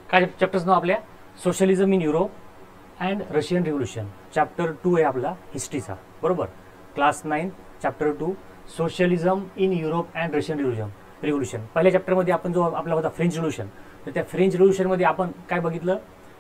काय चॅप्टर्स नाव आपल्या socialism in Europe and Russian revolution. Chapter 2 आहे आपला हिस्ट्रीचा, बरोबर. Class 9 chapter 2 socialism in Europe and Russian revolution. पहिल्या चॅप्टरमध्ये आपण जो आपला होता फ्रेंच रिव्होल्युशन, तर त्या फ्रेंच रिव्होल्युशनमध्ये आपण काय बघितलं,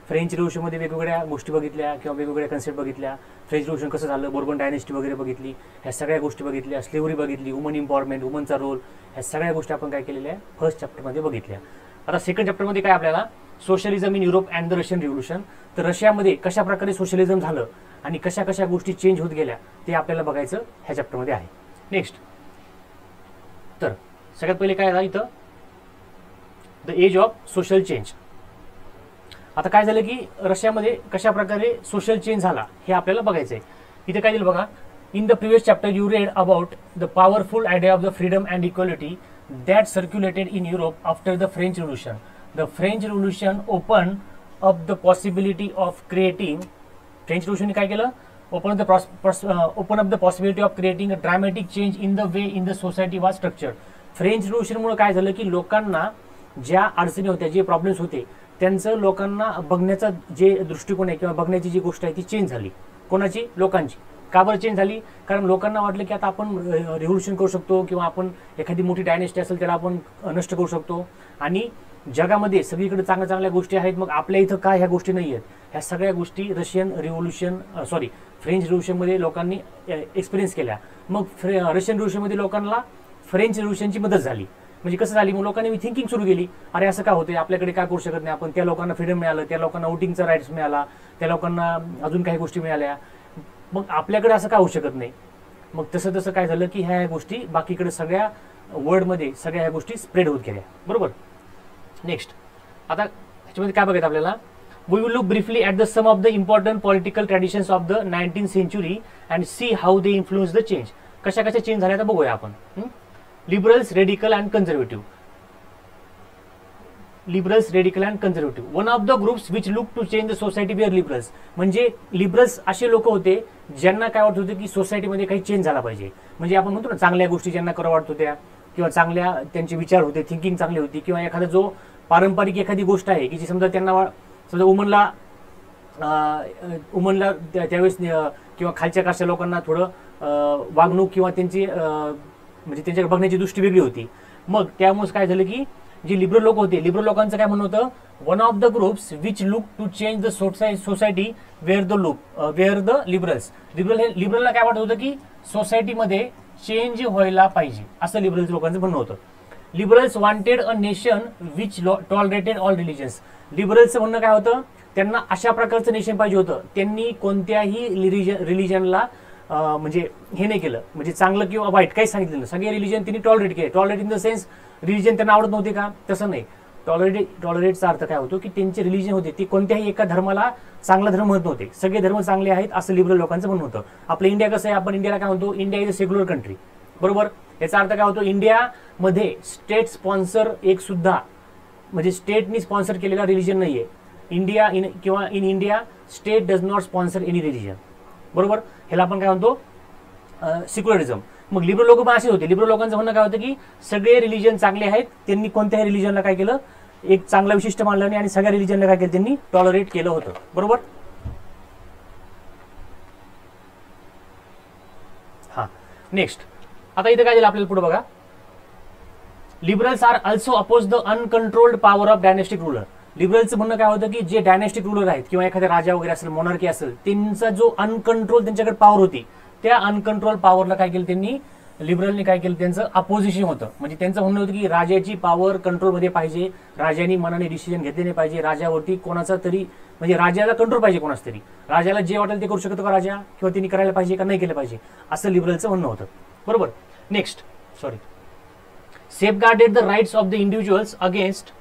फ्रेंच रिव्होल्युशनमध्ये वेगवेगळ्या गोष्टी बघितल्या किंवा वेगवेगळ्या कन्सेप्ट बघितल्या. फ्रेंच रिव्होल्युशन कसं झालं, बोर्बन डायनेस्टी वगैरे बघितली, ह्या सगळ्या गोष्टी बघितल्या. स्लेव्हरी बघितली, वुमन इम्पॉवरमेंट, वुमनचा रोल, ह्या सगळ्या गोष्टी आपण काय केलेल्या आहे फर्स्ट चॅप्टरमध्ये बघितल्या. आता सेकंड चॅप्टरमध्ये काय आपल्याला socialism in Europe and the Russian revolution, तर रशियामध्ये कशा प्रकारे सोशलिझम झालं आणि कशा कशा गोष्टी चेंज होत गेल्या ते आपल्याला बघायचं ह्या चॅप्टरमध्ये आहे. नेक्स्ट, तर सगळ्यात पहिले काय आहे इथं the age of social change. आता काय झालं की रशियामध्ये कशा प्रकारे सोशल चेंज झाला हे आपल्याला बघायचं आहे. इथे काय दिलं बघा, in the previous chapter you read about the powerful idea of the freedom and equality that circulated in Europe after the French Revolution. The French Revolution opened up the possibility of creating. French Revolution काय केलं, open up the possibility of creating a dramatic change in the way in the society was structured. French revolution मुळे काय झालं की लोकांना ज्या अडचणी होत्या, जे प्रॉब्लेम्स होते, त्यांचं लोकांना बघण्याचा जे दृष्टिकोन आहे किंवा बघण्याची जी गोष्ट आहे ती चेंज झाली. कोणाची? लोकांची. का बरं चेंज झाली? कारण लोकांना वाटलं की आता आपण रिव्होल्युशन करू शकतो किंवा आपण एखादी मोठी डायनेस्टी असेल त्याला आपण नष्ट करू शकतो आणि जगामध्ये सगळीकडे चांगल्या चांगल्या गोष्टी आहेत, मग आपल्या इथं काय ह्या गोष्टी नाही आहेत. ह्या सगळ्या गोष्टी रशियन रिव्होल्युशन फ्रेंच रिव्होल्युशनमध्ये लोकांनी एक्सपिरियन्स केल्या. मग रशियन रिव्होल्युशनमध्ये लोकांना फ्रेंच रिव्होल्युशनची मदत झाली. म्हणजे कसं झाली, मग लोकांनी थिंकिंग सुरू केली, अरे असं का होते, आपल्याकडे काय करू शकत नाही आपण. त्या लोकांना फ्रीडम मिळालं, त्या लोकांना वोटिंगचा राईट्स मिळाला, त्या लोकांना अजून काही गोष्टी मिळाल्या, मग आपल्याकडे असं का होऊ शकत नाही. मग तसं तसं काय झालं की ह्या गोष्टी बाकीकडे सगळ्या वर्ल्डमध्ये सगळ्या ह्या गोष्टी स्प्रेड होत गेल्या, बरोबर. नेक्स्ट, आता ह्याच्यामध्ये काय बघायचं आपल्याला, we will look briefly at the some of the important political traditions of the 19th century and see how they influence the change. कशा कशा चेंज झाल्या तर बघूया आपण. Liberals, radical and conservative. Liberals, radical and conservative. One of the groups which look to change the society were liberals. म्हणजे liberals असे लोक होते ज्यांना काय वाटत होते की सोसायटीमध्ये काही चेंज झाला पाहिजे. म्हणजे आपण म्हणतो ना, चांगल्या गोष्टी ज्यांना करा वाटत होत्या किंवा चांगल्या त्यांचे विचार होते, थिंकिंग चांगली होती, किंवा एखादा जो पारंपरिक एखादी गोष्ट आहे की जी समजा त्यांना समजा उमनला त्यावेळेस किंवा खालच्या कास्टच्या लोकांना थोडं वागणूक किंवा त्यांची म्हणजे त्यांच्या बघण्याची दृष्टी वेगळी होती. मग त्यामुळे काय झालं की जे लिबरल लोक होते, लिबरल लोकांचं काय म्हणणं होतं, one of the groups which look to change the society were the liberals. लिबरलला काय वाटत होतं की सोसायटीमध्ये चेंज व्हायला पाहिजे, असं लिबरल्स लोकांचं म्हणणं होतं. Liberals wanted a nation which tolerated all religions. लिबरल्सचं म्हणणं काय होतं, त्यांना अशा प्रकारचं नेशन पाहिजे होतं, त्यांनी कोणत्याही रिलिजनला म्हणजे हे नाही केलं, म्हणजे चांगलं किंवा वाईट काही सांगितलं नाही. सगळे रिलिजन त्यांनी टॉलरेट केले. Tolerate in the sense religion त्यांना आवडत नव्हते का, तसं नाही. टॉलरेटचा अर्थ काय होतो की त्यांचे रिलिजन होते ते कोणत्याही एका धर्माला चांगला धर्म म्हणत नव्हते, सगळे धर्म चांगले आहेत असं लिबरल लोकांचं म्हणणं होतं. आपलं इंडिया कसं आहे, आपण इंडियाला काय म्हणतो, India is a secular country, बरोबर. याचा अर्थ काय होतो, इंडियामध्ये स्टेट स्पॉन्सर एक सुद्धा म्हणजे स्टेटनी स्पॉन्सर केलेला रिलिजन नाहीये. In India state does not sponsor any religion, बरोबर. ह्याला आपण काय म्हणतो, सेक्युलरिझम. मग लिबरल लोक पण असे होते. लिबरल लोकांचं म्हणणं काय होतं की सगळे रिलिजन चांगले आहेत, त्यांनी कोणत्याही रिलिजनला काय केलं, एक चांगला विशिष्ट मानलं नाही आणि सगळ्या रिलिजनला काय केलं, त्यांनी टॉलरेट केलं होतं, बरोबर. हा, नेक्स्ट, आता इथे काय झालं आपल्याला पुढे बघा, liberals are also oppose the uncontrolled power of dynastic ruler. लिबरलचं म्हणणं काय होतं की जे डायनेस्टिक रूलर आहेत किंवा एखाद्या राजा वगैरे असेल, मोनार्की असेल, त्यांचा जो अनकंट्रोल त्यांच्याकडे पॉवर होती, त्या अनकंट्रोल पॉवरला काय केलं त्यांनी, लिबरलने काय केलं, त्यांचं अपोजिशन होतं. म्हणजे त्यांचं म्हणणं होतं की राजाची पॉवर कंट्रोलमध्ये पाहिजे, राजाने मनाने डिसिजन घेतले नाही पाहिजे, राजावरती कोणाचा तरी म्हणजे राजाला कंट्रोल पाहिजे कोणाच तरी, राजाला जे वाटेल ते करू शकतो का राजा, किंवा त्यांनी करायला पाहिजे का नाही केलं पाहिजे, असं लिबरलचं म्हणणं होतं, बरोबर. Next, safeguarded the rights of the individuals against.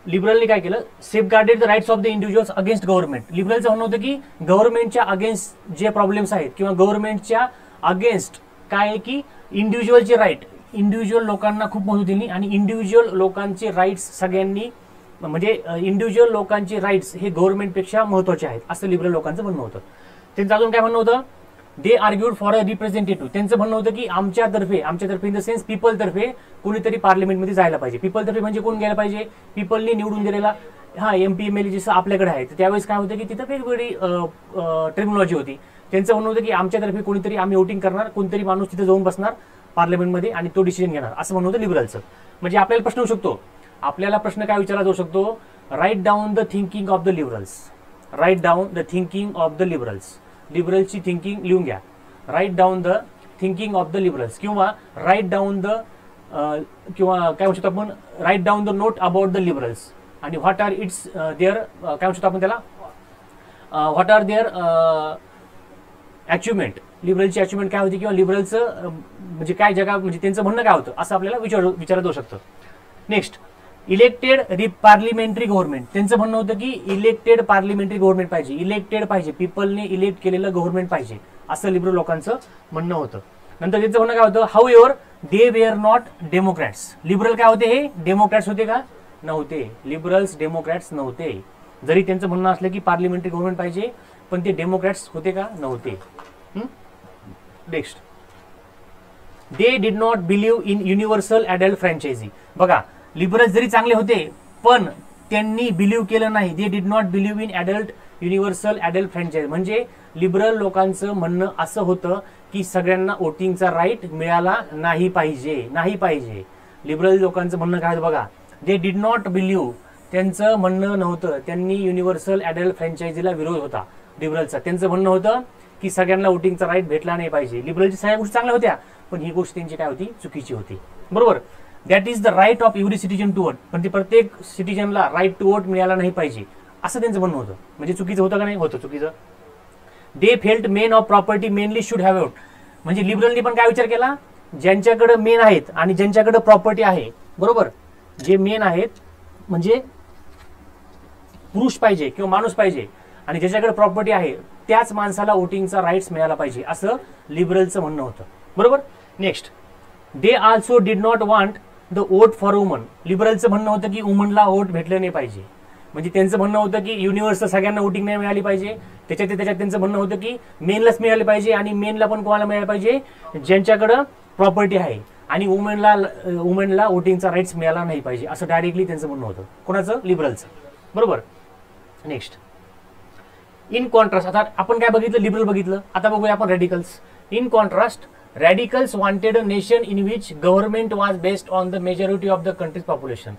लिबरलने काय केलं, safeguarded the rights of the individuals against government. लिबरलचं म्हणणं होतं की गव्हर्नमेंटच्या अगेन्स्ट जे प्रॉब्लेम्स आहेत किंवा गव्हर्नमेंटच्या अगेन्स्ट काय आहे की इंडिव्हिज्युअलचे राईट, इंडिव्हिज्युअल लोकांना खूप महत्त्व दिली आणि इंडिव्हिज्युअल लोकांचे राईट्स सगळ्यांनी म्हणजे इंडिव्हिज्युअल लोकांचे राईट्स हे गव्हर्नमेंटपेक्षा महत्त्वाचे आहेत असं लिबरल लोकांचं म्हणणं होतं. त्यांचं अजून काय म्हणणं होतं, दे आर्ग्यूड फॉर अ रिप्रेझेंटेटिव्ह. त्यांचं म्हणणं होतं की आमच्यातर्फे इन द सेन्स पीपल तर्फे कोणीतरी पार्लमेंटमध्ये जायला पाहिजे. पीपल तर्फे म्हणजे कोण गेला पाहिजे, पीपलनी निवडून दिलेला हा MPML जसं आपल्याकडे आहे, तर त्यावेळेस काय होतं की तिथं वेगवेगळी टर्मिनॉलॉजी होती. त्यांचं म्हणणं होतं की आमच्यातर्फे कोणीतरी आम्ही वोटिंग करणार, कोणतरी माणूस तिथे जाऊन बसणार पार्लमेंटमध्ये आणि तो डिसिजन घेणार, असं म्हणणं होतं लिबरलचं. म्हणजे आपल्याला प्रश्न होऊ शकतो, आपल्याला प्रश्न काय विचारला जाऊ शकतो, write down the thinking of the liberals. Write down the thinking of the liberals. लिबरल्सची थिंकिंग लिहून घ्या. Write down the thinking of the liberals किंवा राईट डाऊन द किंवा काय म्हणू शकतो आपण, write down the note about the liberals आणि व्हॉट आर इट्स देअर काय म्हणू शकतो आपण त्याला, व्हॉट आर देअर अचिव्हमेंट. लिबरलची अचिव्हमेंट काय होती किंवा लिबरलचं म्हणजे काय जगा म्हणजे त्यांचं म्हणणं काय होतं असं आपल्याला विचारत जाऊ शकतं. Next, elected parliamentary government. त्यांचं म्हणणं होतं की इलेक्टेड पार्लिमेंटरी गव्हर्नमेंट पाहिजे, इलेक्टेड पाहिजे, पीपलने इलेक्ट केलेलं गव्हर्नमेंट पाहिजे, असं लिबरल लोकांचं म्हणणं होतं. नंतर त्यांचं म्हणणं काय होतं, how ever they were not Democrats. Liberal काय होते, हे डेमोक्रॅट्स होते का, नव्हते. लिबरल्स डेमोक्रॅट्स नव्हते. जरी त्यांचं म्हणणं असलं की पार्लिमेंटरी गव्हर्नमेंट पाहिजे, पण ते डेमोक्रॅट्स होते का, नव्हते. Next, they did not believe in universal adult franchise. बघा, लिबरल्स जरी चांगले होते पण त्यांनी बिलीव्ह केलं नाही. They did not believe in universal adult franchise. म्हणजे लिबरल लोकांचं म्हणणं असं होतं की सगळ्यांना वोटिंगचा राईट मिळाला नाही पाहिजे. लिबरल लोकांचं म्हणणं काय होतं बघा, दे डिड नॉट बिलीव्ह, त्यांचं म्हणणं नव्हतं, त्यांनी युनिव्हर्सल ॲडल्ट फ्रँचायझीला विरोध होता लिबरलचा. त्यांचं म्हणणं होतं की सगळ्यांना वोटिंगचा राईट भेटला नाही पाहिजे. लिबरलची सगळ्या गोष्टी चांगल्या होत्या पण ही गोष्ट त्यांची काय होती, चुकीची होती. बरोबर. That is the right of every citizen to vote. पण ते प्रत्येक सिटीजनला राईट टू वोट मिळाला नाही पाहिजे असं त्यांचं म्हणणं होतं. म्हणजे चुकीचं होतं का नाही, होतं चुकीचं. They felt main of property mainly should have vote. म्हणजे लिबरलनी पण काय विचार केला, ज्यांच्याकडे मेन आहेत आणि ज्यांच्याकडे प्रॉपर्टी आहे, बरोबर, जे मेन आहेत म्हणजे पुरुष पाहिजे किंवा माणूस पाहिजे आणि ज्याच्याकडे प्रॉपर्टी आहे त्याच माणसाला वोटिंगचा राईट्स मिळाला पाहिजे असं लिबरलचं म्हणणं होतं. बरोबर. Next, they also did not want the vote for women. लिबरलचं म्हणणं होतं की वुमनला वोट भेटलं नाही पाहिजे. म्हणजे त्यांचं म्हणणं होतं की युनिव्हर्सल सगळ्यांना वोटिंग नाही मिळाली पाहिजे. त्याच्यात त्यांचं म्हणणं होतं की मेनलाच मिळाली पाहिजे आणि मेनला पण कोणाला मिळालं पाहिजे, ज्यांच्याकडं प्रॉपर्टी आहे, आणि वुमेनला वोटिंगचा राईट्स मिळाला नाही पाहिजे असं डायरेक्टली त्यांचं म्हणणं होतं. कोणाचं, लिबरलचं. बरोबर. Next, in contrast. आता आपण काय बघितलं, लिबरल बघितलं. आता बघूया आपण radicals. In contrast, radicals wanted a nation in which government was based on the majority of the countries population.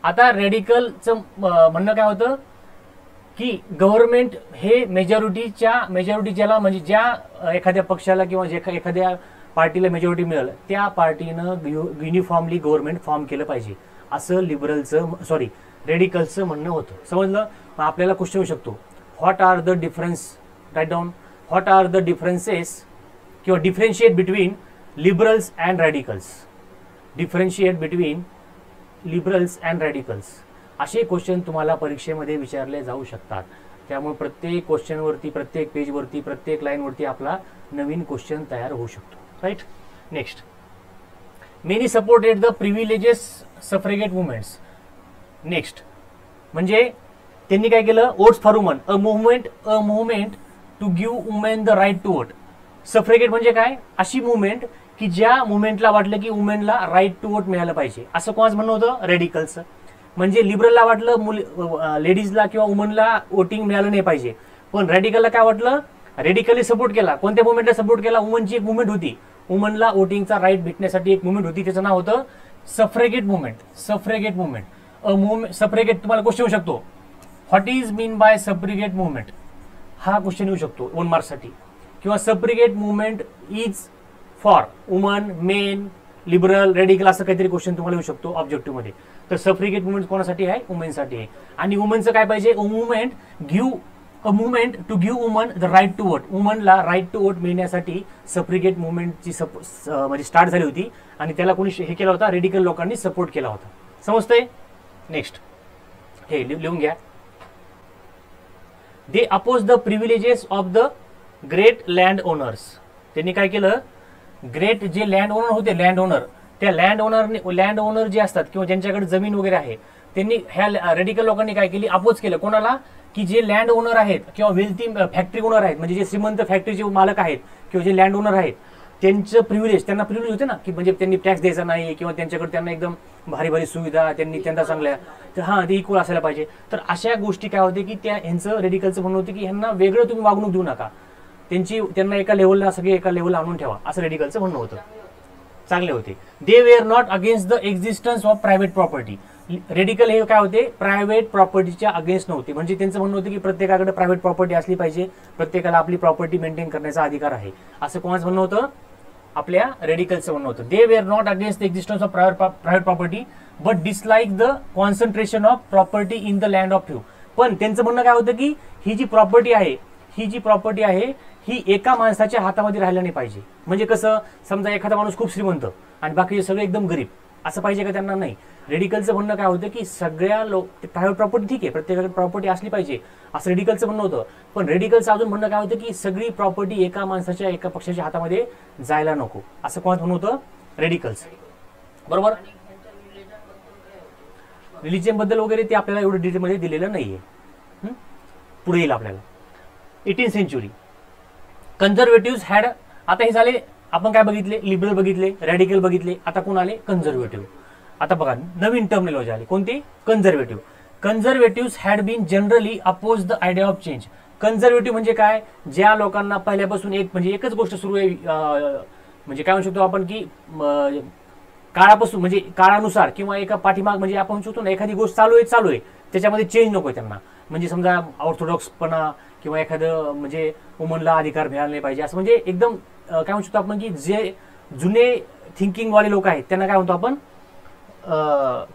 आता रॅडिकलचं म्हणणं काय होतं की गव्हर्नमेंट हे मेजॉरिटी ज्याला म्हणजे ज्या एखाद्या पक्षाला किंवा एखाद्या पार्टीला मेजॉरिटी मिळेल त्या पार्टीनं युनिफॉर्मली गव्हर्नमेंट फॉर्म केलं पाहिजे असं रॅडिकल्सचं म्हणणं होतं. समजलं. आपल्याला क्वेश्चन येऊ शकतो, what are the difference, write down, what are the differences किंवा differentiate between liberals and radicals. Differentiate between liberals and radicals असे क्वेश्चन तुम्हाला परीक्षेमध्ये विचारले जाऊ शकतात. त्यामुळे प्रत्येक क्वेश्चनवरती, प्रत्येक पेजवरती, प्रत्येक लाईनवरती आपला नवीन क्वेश्चन तयार होऊ शकतो. Right. Next, many supported the privileges suffragette movements. Next, म्हणजे त्यांनी काय केलं, votes for women, a movement to give women the right to vote. Suffragette म्हणजे काय, अशी मुवमेंट की ज्या मुवमेंटला वाटलं की वुमेनला राईट टू वोट मिळालं पाहिजे असं कोणाचं म्हणणं होतं, रॅडिकल्सचं. म्हणजे लिबरलला वाटलं लेडीजला किंवा वुमनला वोटिंग मिळालं नाही पाहिजे, पण रॅडिकलला काय वाटलं, रॅडिकली सपोर्ट केला. कोणत्या मुवमेंटला सपोर्ट केला, वुमनची एक मुवमेंट होती, वुमनला वोटिंगचा राईट भेटण्यासाठी एक मुवमेंट होती, त्याचं नाव होतं सफ्रेगेट मुवमेंट. सफ्रेगेट मुवमेंट. सफ्रेगेट तुम्हाला क्वेश्चन येऊ शकतो, what is mean by suffragette movement, हा क्वेश्चन येऊ शकतो 1 मार्क्ससाठी. किंवा suffragette movement is for women, men, liberal, radical असं काहीतरी क्वेश्चन तुम्हाला येऊ शकतो ऑब्जेक्टिव्ह मध्ये. तर सफ्रेगेट मुवमेंट कोणासाठी आहे, वुमेनसाठी आहे. आणि वुमेनचं काय पाहिजे, a movement to give women the right to vote. वुमनला राईट टू वोट मिळण्यासाठी सफ्रेगेट मुवमेंटची म्हणजे स्टार्ट झाली होती आणि त्याला कोणी हे केला होता, रेडिकल लोकांनी सपोर्ट केला होता. समजतंय. नेक्स्ट, हे लिहून घ्या. They oppose the privileges of the great land owners. त्यांनी काय केलं, ग्रेट जे लँड ओनर होते, लँड ओनर, त्या लँड ओनर जे असतात किंवा ज्यांच्याकडे जमीन वगैरे आहे, त्यांनी ह्या रेडिकल लोकांनी काय केली, अपोज केलं. कोणाला, की जे लँड ओनर आहेत किंवा वेल्थी फॅक्टरी ओनर आहेत, म्हणजे जे श्रीमंत फॅक्टरीचे मालक आहेत किंवा जे लँड ओनर आहेत, त्यांचं प्रिव्हिलेज, त्यांना प्रिव्हिलेज होते ना, की म्हणजे त्यांनी टॅक्स द्यायचा नाही किंवा त्यांच्याकडे त्यांना एकदम भारी भारी सुविधा त्यांनी त्यांना चांगल्या, तर हां ते इक्वल असायला पाहिजे. तर अशा गोष्टी काय होते की त्या ह्यांचं रेडिकलचं म्हणणं होतं की ह्यांना वेगळं तुम्ही वागणूक देऊ नका, त्यांना एका लेवलला सगळे एका लेवलला आणून ठेवा, असं रेडिकलचं म्हणणं होतं. चांगले होते. They were not against the existence of private property. Radical हे काय होते, प्रायव्हेट प्रॉपर्टीच्या अगेन्स्ट नव्हते. म्हणजे त्यांचं म्हणणं होतं की प्रत्येकाकडे प्रायव्हेट प्रॉपर्टी असली पाहिजे, प्रत्येकाला आपली प्रॉपर्टी मेंटेन करण्याचा अधिकार आहे, असं कोणाचं म्हणणं होतं, आपल्या रेडिकलचं म्हणणं होतं. They were not against the existence of private property but dislike the concentration of property in the land of few. पण त्यांचं म्हणणं काय होतं की ही जी प्रॉपर्टी आहे ही एका माणसाच्या हातामध्ये राहिला नाही पाहिजे. म्हणजे कसं, समजा एखादा माणूस खूप श्रीमंत आणि बाकीचे सगळे एकदम गरीब, असं पाहिजे का त्यांना? नाही. रेडिकलचं म्हणणं काय होतं की सगळ्या प्रायव्हेट प्रॉपर्टी ठीक आहे, प्रत्येकाकडे प्रॉपर्टी असली पाहिजे, असं रेडिकलचं म्हणणं होतं. पण रेडिकलचं अजून म्हणणं काय होतं की सगळी प्रॉपर्टी एका माणसाच्या, एका पक्षाच्या हातामध्ये जायला नको, असं कोणाचं म्हणणं होतं, रेडिकल्स. बरोबर. रिलिजन बद्दल वगैरे ते आपल्याला एवढं डिटेलमध्ये दिलेलं नाहीये, पुढे येईल आपल्याला. 18th century conservative had. आता हे झाले, आपण काय बघितले, लिबरल बघितले, रॅडिकल बघितले, आता कोण आले, कन्झर्वेटिव्ह. आता बघा नवीन टर्मिनॉलॉजी आली, कोणती, conservative. Conservative had been generally oppose the idea of change. Conservative म्हणजे काय, ज्या लोकांना पहिल्यापासून एकच गोष्ट सुरू आहे, म्हणजे काय म्हणू शकतो आपण की काळापासून, म्हणजे काळानुसार किंवा एका पाठीमाग, म्हणजे आपण म्हणू शकतो ना, एखादी गोष्ट चालू आहे त्याच्यामध्ये चेंज नको त्यांना. म्हणजे समजा ऑर्थोडॉक्सपणा किंवा एखादं म्हणजे वुमनला अधिकार मिळाला नाही पाहिजे, असं म्हणजे एकदम काय म्हणू शकतो आपण की जे जुने थिंकिंग वाले लोक आहेत त्यांना काय म्हणतो आपण,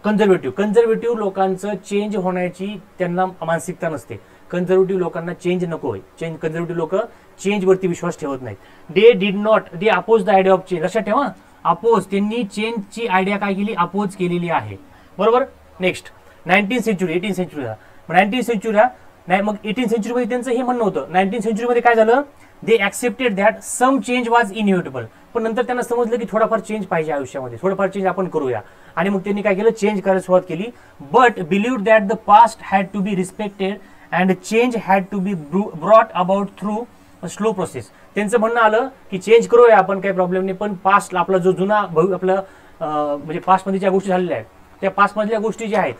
कन्झर्वेटिव्ह लोकांचं चेंज होण्याची त्यांना मानसिकता नसते. कन्झर्वेटिव्ह लोकांना चेंज नको आहे. कन्झर्वेटिव्ह लोक चेंजवरती विश्वास ठेवत नाहीत. They oppose the idea of change. लक्षात ठेवा, अपोज, त्यांनी चेंजची आयडिया काय केली, अपोज केलेली आहे. बरोबर. Next 19th century, 18th सेंचुरीला. 19th सेंचुरीला नाही, मग 18th सेंचुरीमध्ये त्यांचं हे म्हणणं होतं. 19th सेंचुरीमध्ये काय झालं, they accepted that some change was inevitable. पण नंतर त्यांना समजलं की थोडाफार चेंज पाहिजे आयुष्यामध्ये, थोडाफार चेंज आपण करूया, आणि मग त्यांनी काय केलं, चेंज करायला सुरुवात केली. But believed that the past had to be respected and change had to be brought about through slow process. त्यांचं म्हणणं आलं की चेंज करूया आपण, काही प्रॉब्लेम नाही, पण पास्ट आपला जो जुना आपलं म्हणजे पास्टमध्ये ज्या गोष्टी झालेल्या आहेत, त्या पास्टमधल्या गोष्टी ज्या आहेत,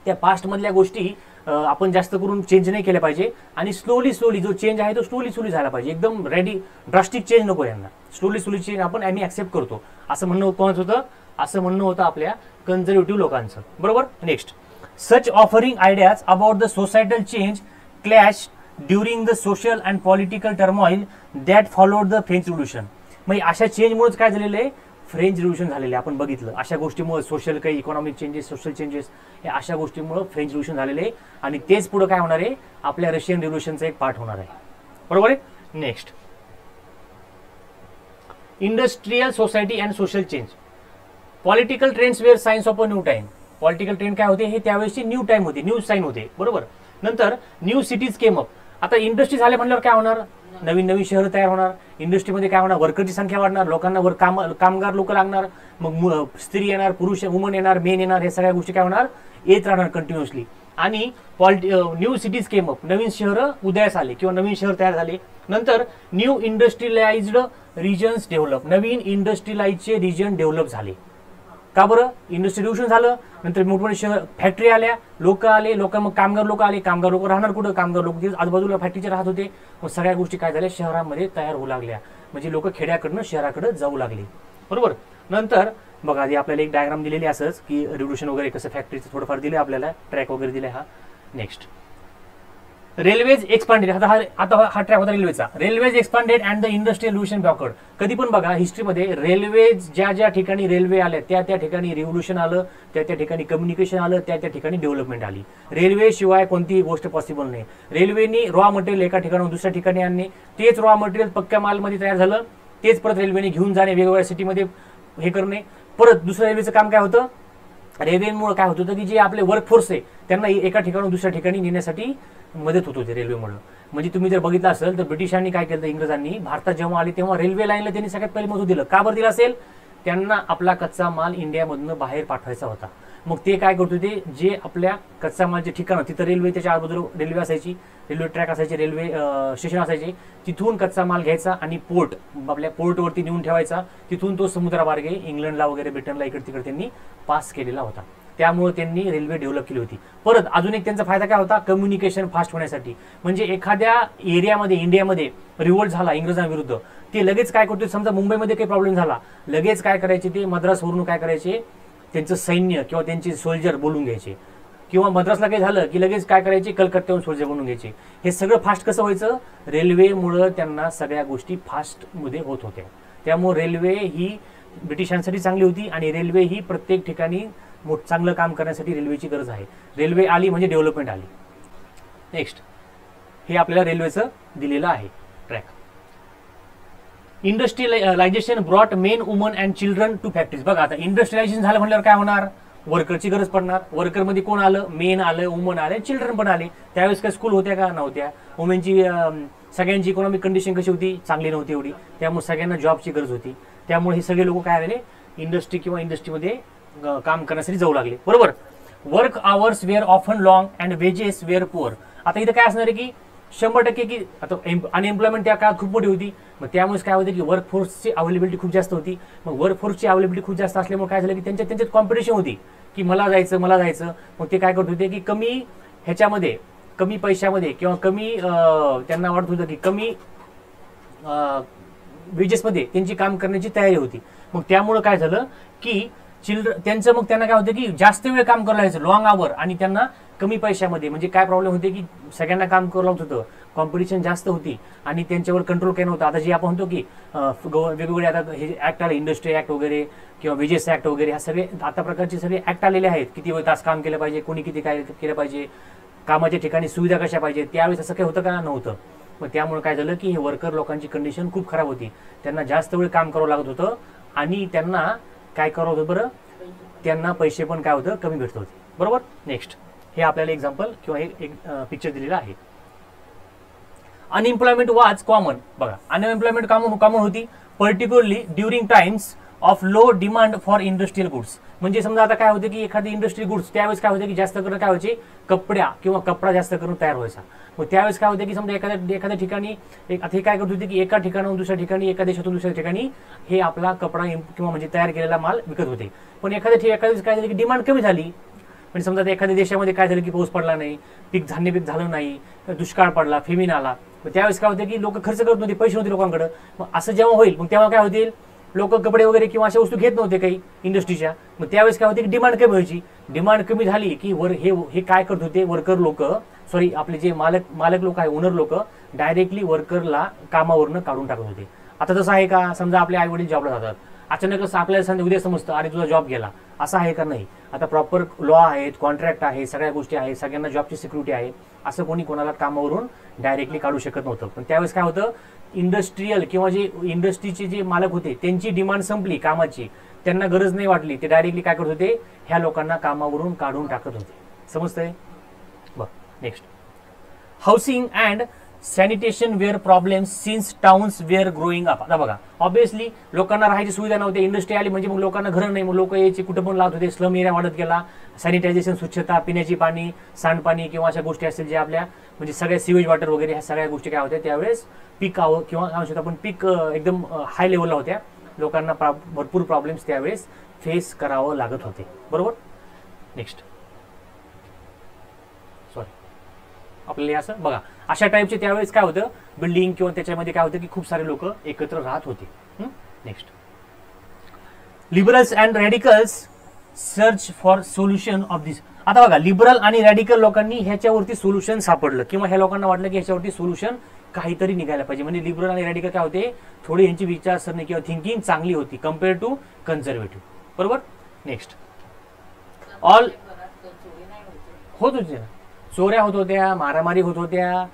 त्या पास्टमधल्या गोष्टी आपण जास्त करून चेंज नाही केल्या पाहिजे, आणि स्लोली जो चेंज आहे तो स्लोली झाला पाहिजे. एकदम ड्रास्टिक चेंज नको यांना, स्लोली चेंज आपण आम्ही ऍक्सेप्ट करतो, असं म्हणणं कोणाचं होतं, असं म्हणणं होतं आपल्या कन्झर्वेटिव्ह लोकांचं. बरोबर. Next, such offering ideas about the societal change clash during the social and political turmoil that followed the French revolution. म्हणजे अशा चेंजमुळेच काय झालेलं आहे, फ्रेंच रिव्होल्युशन झालेले आपण बघितलं. अशा गोष्टीमुळे सोशल काही इकॉनॉमिक चेंजेस, सोशल चेंजेस, हे अशा गोष्टीमुळे फ्रेंच रिव्होल्युशन झालेले आहे, आणि तेच पुढे काय होणार आहे, आपल्या रशियन रिव्होल्युशनचा एक पार्ट होणार आहे. बरोबर आहे. Next, industrial society and social change. Political trends were science of a new time. Political trend काय होते, हे त्यावेळेची न्यू टाइम होते, न्यू साईन होते. बरोबर. नंतर न्यू सिटीज केम अप. आता इंडस्ट्री झाले म्हणल्यावर काय होणार, नवीन शहरं तयार होणार. इंडस्ट्रीमध्ये काय होणार, वर्करची संख्या वाढणार, लोकांना कामगार लोक लागणार, मग स्त्री येणार, पुरुष वुमन येणार, मेन येणार, हे सगळ्या गोष्टी काय होणार, येत राहणार कंटिन्युअसली. आणि न्यू सिटीज केम अप, नवीन शहरं उदयास आले किंवा नवीन शहर तयार झाले. नंतर न्यू इंडस्ट्रियलाइज्ड रिजन्स डेव्हलप, नवीन इंडस्ट्रियलाइजचे रिजन डेव्हलप झाले. का बरं, इंडस्ट्री रिव्होल्युशन झालं, नंतर मोठमोठे शहर, फॅक्टरी आल्या, लोक आले, मग कामगार लोक आले. कामगार लोक राहणार कुठं, कामगार लोक आजूबाजूला फॅक्टरीचे राहत होते. मग सगळ्या गोष्टी काय झाल्या, शहरामध्ये तयार होऊ लागल्या, म्हणजे लोक खेड्याकडनं शहराकडे जाऊ लागले. बरोबर. नंतर बघा, आधी आपल्याला एक डायग्राम दिलेली असंच की रिव्होल्युशन वगैरे कसं, फॅक्टरीचं थोडंफार दिलं आपल्याला, ट्रॅक वगैरे दिलाय हा. Next, railways expanded. आता हा ट्रॅक होता रेल्वेचा. Railways expanded and the industrial revolution backward. कधी पण बघा हिस्ट्रीमध्ये रेल्वेज ज्या ठिकाणी रेल्वे आल्या त्या ठिकाणी रिव्होल्युशन आलं, त्या ठिकाणी कम्युनिकेशन आलं, त्या ठिकाणी डेव्हलपमेंट आली. रेल्वे शिवाय कोणतीही गोष्ट पॉसिबल नाही. रेल्वेनी रॉ मटेरियल एका ठिकाणाहून दुसऱ्या ठिकाणी आणणे, तेच रॉ मटेरियल पक्क्या मालमध्ये तयार झालं, तेच परत रेल्वेने घेऊन जाणे, वेगवेगळ्या सिटीमध्ये हे करणे. परत दुसऱ्या रेल्वेचं काम काय होतं, रेल्वेमुळे काय होत होतं की जे आपले वर्कफोर्स आहे त्यांना एका ठिकाणून दुसऱ्या ठिकाणी नेण्यासाठी मदत होत होती रेल्वेमुळे. म्हणजे तुम्ही जर बघितलं असेल तर ब्रिटिशांनी काय केलं, इंग्रजांनी भारतात जेव्हा आले तेव्हा रेल्वे लाईनला त्यांनी सगळ्यात पहिले मदत दिलं. का बरं दिलं असेल, त्यांना आपला कच्चा माल इंडियामधून बाहेर पाठवायचा होता. मग ते काय करत होते, जे आपल्या कच्चा मालचे ठिकाणं, तिथं रेल्वे, त्याच्या आजूबाजूला रेल्वे असायची, रेल्वे ट्रॅक असायचे, रेल्वे स्टेशन असायचे, तिथून कच्चा माल घ्यायचा आणि पोर्ट, आपल्या पोर्टवरती नेऊन ठेवायचा, तिथून तो समुद्रामार्गे इंग्लंडला वगैरे ब्रिटनला इकडे तिकडे त्यांनी पास केलेला होता. त्यामुळे त्यांनी रेल्वे डेव्हलप केली होती. परत अजून एक त्यांचा फायदा काय होता, कम्युनिकेशन फास्ट होण्यासाठी. म्हणजे एखाद्या एरियामध्ये, इंडियामध्ये रिव्होल्ट झाला इंग्रजांविरुद्ध, ते लगेच काय करतो, समजा मुंबईमध्ये काही प्रॉब्लेम झाला, लगेच काय करायचे, ते मद्रासवरून काय करायचे, त्यांचं सैन्य किंवा त्यांचे सोल्जर बोलून घ्यायचे, किंवा मद्रासला काही झालं की लगेच काय करायचे, कलकत्त्याहून सोल्जर बनवून घ्यायचे. हे सगळं फास्ट कसं व्हायचं, रेल्वेमुळं त्यांना सगळ्या गोष्टी फास्टमध्ये होत होत्या. त्यामुळे रेल्वे ही ब्रिटिशांसाठी चांगली होती आणि रेल्वे ही प्रत्येक ठिकाणी चांगलं काम करण्यासाठी रेल्वेची गरज आहे. रेल्वे आली म्हणजे डेव्हलपमेंट आली. नेक्स्ट, हे आपल्याला रेल्वेचं दिलेलं आहे track. Industrialisation brought men women and children to factories. बघा आता इंडस्ट्रियलायझेशन झालं म्हटल्यावर काय होणार, वर्करची गरज पडणार. वर्करमध्ये कोण आलं, मेन आलं, वुमन आले, चिल्ड्रन पण आले. त्यावेळेस काय स्कूल होत्या का, नव्हत्या. वुमेनची सगळ्यांची इकॉनॉमिक कंडिशन कशी होती, चांगली नव्हती एवढी. त्यामुळे सगळ्यांना जॉबची गरज होती. त्यामुळे हे सगळे लोक काय आले, इंडस्ट्री किंवा इंडस्ट्रीमध्ये काम करण्यासाठी जाऊ लागले. बरोबर. Work hours were often long and wages were poor. आता इथं काय असणार आहे की 100% की आता अनएम्प्लॉयमेंट त्या काळात खूप मोठी होती. मग त्यामुळेच काय होतं की वर्कफोर्सची अवेलेबिलिटी खूप जास्त होती. मग वर्कफोर्सची अवेलेबिलिटी खूप जास्त असल्यामुळे काय झालं की त्यांच्यात कॉम्पिटिशन होती की मला जायचं. मग ते काय करत होते की कमी ह्याच्यामध्ये, कमी पैशामध्ये किंवा कमी त्यांना वाटत होतं की कमी वेजेसमध्ये त्यांची काम करण्याची तयारी होती. मग त्यामुळे काय झालं की त्यांचं मग त्यांना काय होतं की जास्त वेळ काम करायला लागायचं, लॉंग आवर, आणि त्यांना कमी पैशामध्ये. म्हणजे काय प्रॉब्लेम होते की सगळ्यांना काम करावं लागत होतं, कॉम्पिटिशन जास्त होती आणि त्यांच्यावर कंट्रोल काही नव्हतं. आता जे आपण म्हणतो की वेगवेगळे आता हे ऍक्ट आले, इंडस्ट्री ऍक्ट वगैरे किंवा वेजेस ऍक्ट वगैरे, ह्या सगळे आता प्रकारचे सगळे ऍक्ट आलेले आहेत. किती तास काम केलं पाहिजे, कोणी किती काय केलं पाहिजे, कामाच्या ठिकाणी सुविधा कशा पाहिजे. त्यावेळेस असं काही होतं का, नव्हतं. मग त्यामुळे काय झालं की हे वर्कर लोकांची कंडिशन खूप खराब होती. त्यांना जास्त वेळ काम करावं लागत होतं आणि त्यांना काय करावं होतं बरं, त्यांना पैसे पण काय होतं, कमी भेटत होते. बरोबर. नेक्स्ट, हे आपल्याला एक्झाम्पल किंवा एक पिक्चर दिलेलं आहे. अनएम्प्लॉयमेंट वाज कॉमन. बघा, अनएम्प्लॉयमेंट कॉमन होती, particularly during times of low demand for industrial goods. म्हणजे समजा आता काय होतं की एखादी इंडस्ट्रियल गुड्स, त्यावेळेस काय होतं की जास्त करून काय व्हायचे, कपडा जास्त करून तयार व्हायचा. मग त्यावेळेस काय होतं की समजा एखाद्या ठिकाणी आता हे काय करत होते की एका ठिकाणाहून दुसऱ्या ठिकाणी, एका देशातून दुसऱ्या ठिकाणी हे आपला कपडा किंवा म्हणजे तयार केलेला माल विकत होते. पण एखाद्या काय झालं की डिमांड कमी झाली. म्हणजे समजा एखाद्या देशामध्ये काय झालं की पाऊस पडला नाही, धान्य पीक झालं नाही, दुष्काळ पडला, फेमिन आला. मग त्यावेळेस काय होतं की लोक खर्च करत नव्हते, पैसे नव्हते लोकांकडे. मग असं जेव्हा होईल, मग तेव्हा काय होतील, लोक कपडे वगैरे किंवा अशा वस्तू घेत नव्हते काही इंडस्ट्रीच्या. मग त्यावेळेस काय होते की डिमांड कमी व्हायची. डिमांड कमी झाली की हे काय करत होते, वर्कर लोक, सॉरी आपले जे मालक लोक आहे, ओनर लोक, डायरेक्टली वर्करला कामावरनं काढून टाकत होते. आता तसं आहे का, समजा आपले आई वडील जॉबला जातात, अचानकच आपल्याला उद्या समजतं अरे तुझा जॉब गेला, असं आहे का, नाही. आता प्रॉपर लॉ आहेत, कॉन्ट्रॅक्ट आहे, सगळ्या गोष्टी आहेत, सगळ्यांना जॉबची सिक्युरिटी आहे. असं कोणी कोणाला कामावरून डायरेक्टली काढू शकत नव्हतं. पण त्यावेळेस काय होतं, इंडस्ट्रियल किंवा जे इंडस्ट्रीचे जे मालक होते त्यांची डिमांड संपली कामाची, त्यांना गरज नाही वाटली, ते डायरेक्टली काय करत होते, ह्या लोकांना कामावरून काढून टाकत होते. समजतंय. बघ. Next, housing and sanitation were problems since towns were growing up. आता बघा, ऑब्व्हियसली लोकांना राहायची सुविधा नव्हती, इंडस्ट्री आली म्हणजे मग लोकांना घरं नाही, मग लोक यायचे कुठं पण लावत होते, स्लम एरिया वाढत गेला. सॅनिटायझेशन, स्वच्छता, पिण्याची पाणी, सांडपाणी किंवा अशा गोष्टी असतील ज्या आपल्या म्हणजे सगळ्या सिवेज वॉटर वगैरे ह्या सगळ्या गोष्टी काय होत्या त्यावेळेस पीक किंवा आपण पीक एकदम हाय लेवलला होत्या. लोकांना भरपूर प्रॉब्लेम्स त्यावेळेस फेस करावं लागत होते. बरोबर. नेक्स्ट, आपल्याला असं बघा, अशा टाईपचे त्यावेळेस काय होतं, बिल्डिंग किंवा त्याच्यामध्ये काय होतं की खूप सारे लोक एकत्र राहत होते. Next, liberals and radicals search for solution of this. आता बघा, लिबरल आणि रॅडिकल लोकांनी ह्याच्यावरती सोल्युशन सापडलं किंवा ह्या लोकांना वाटलं की ह्याच्यावरती सोल्युशन काहीतरी निघायला पाहिजे. म्हणजे लिबरल आणि रॅडिकल काय होते, थोडी यांची विचारसरणी किंवा थिंकिंग चांगली होती कम्पेअर टू कन्झर्वेटिव्ह. बरोबर. नेक्स्ट, ऑल होत होते ना, चोऱ्या होत होत्या, मारामारी होत होत्या,